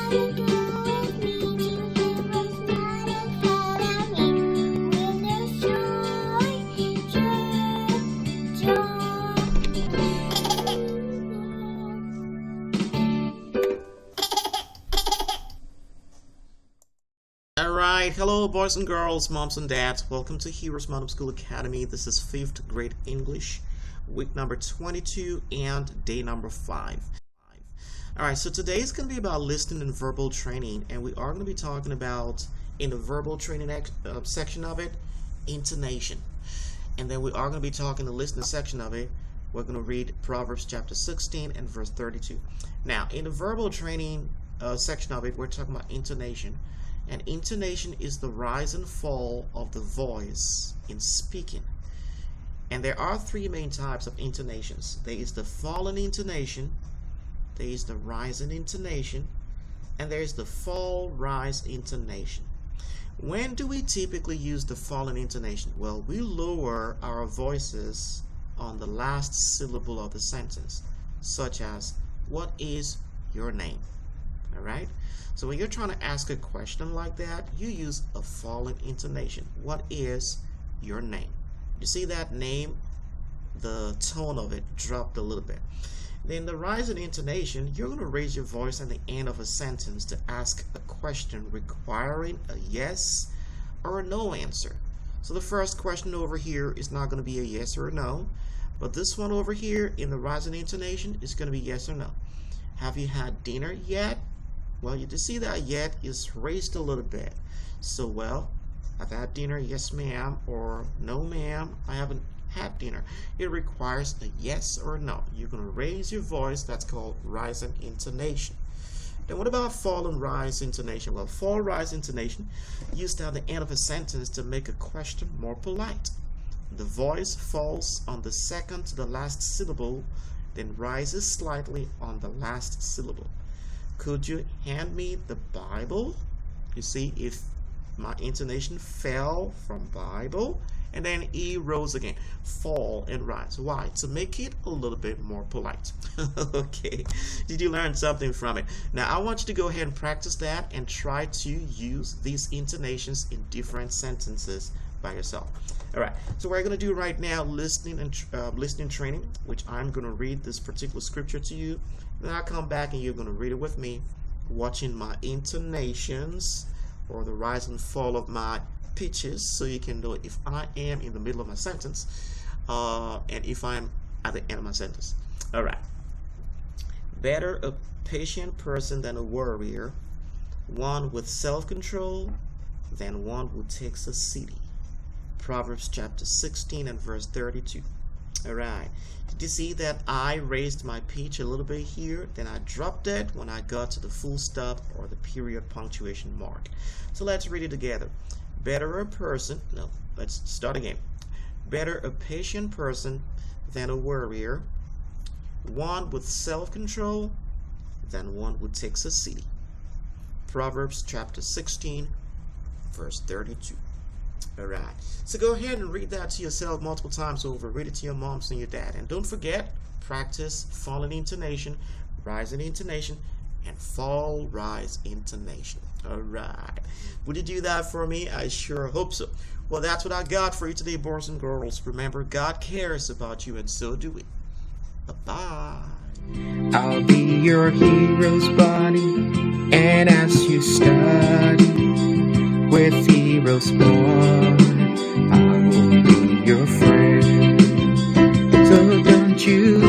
Alright, hello boys and girls, moms and dads. Welcome to HeroesMart School Academy. This is 5th grade English, week number 22 and day number 5. Alright, so today is going to be about listening and verbal training, and we are going to be talking about, in the verbal training section of it, intonation. And then we are going to be talking the listening section of it. We're going to read Proverbs chapter 16 and verse 32. Now, in the verbal training section of it, we're talking about intonation. And intonation is the rise and fall of the voice in speaking. And there are three main types of intonations. There is the falling intonation, there is the rising intonation, and there is the fall-rise intonation. When do we typically use the falling intonation? Well, we lower our voices on the last syllable of the sentence, such as, "What is your name?" All right? So when you're trying to ask a question like that, you use a falling intonation. What is your name? You see that name? The tone of it dropped a little bit. Then the rising intonation, you're going to raise your voice at the end of a sentence to ask a question requiring a yes or a no answer. So the first question over here is not going to be a yes or a no, but this one over here in the rising intonation is going to be yes or no. Have you had dinner yet? Well, you can see that yet is raised a little bit. So, well, I've had dinner, yes ma'am, or no ma'am, I haven't had dinner. It requires a yes or a no. You're going to raise your voice. That's called rising intonation. Then what about fall and rise intonation? Well, fall rise intonation used at the end of a sentence to make a question more polite. The voice falls on the second to the last syllable, then rises slightly on the last syllable. Could you hand me the Bible? You see, if my intonation fell from Bible, and then E rose again. Fall and rise. Why? To make it a little bit more polite. Okay. Did you learn something from it? Now, I want you to go ahead and practice that and try to use these intonations in different sentences by yourself. All right. So we're going to do right now listening and listening training, which I'm going to read this particular scripture to you. Then I'll come back and you're going to read it with me, watching my intonations or the rise and fall of my pitches, so you can know if I am in the middle of my sentence and if I'm at the end of my sentence. All right. Better a patient person than a warrior, one with self-control than one who takes a city. Proverbs chapter 16 and verse 32. All right. Did you see that I raised my pitch a little bit here? Then I dropped it when I got to the full stop or the period punctuation mark. So let's read it together. Better a person, no, let's start again. Better a patient person than a warrior, one with self-control than one who takes a city. Proverbs chapter 16, verse 32. All right, so go ahead and read that to yourself multiple times over. Read it to your moms and your dad. And don't forget, practice falling intonation, rising intonation, and fall rise intonation. All right, would you do that for me? I sure hope so. Well, that's what I got for you today, boys and girls. Remember, God cares about you, and so do we. Bye-bye. I'll be your hero's buddy, and as you study with HeroesMart, I will be your friend. So don't you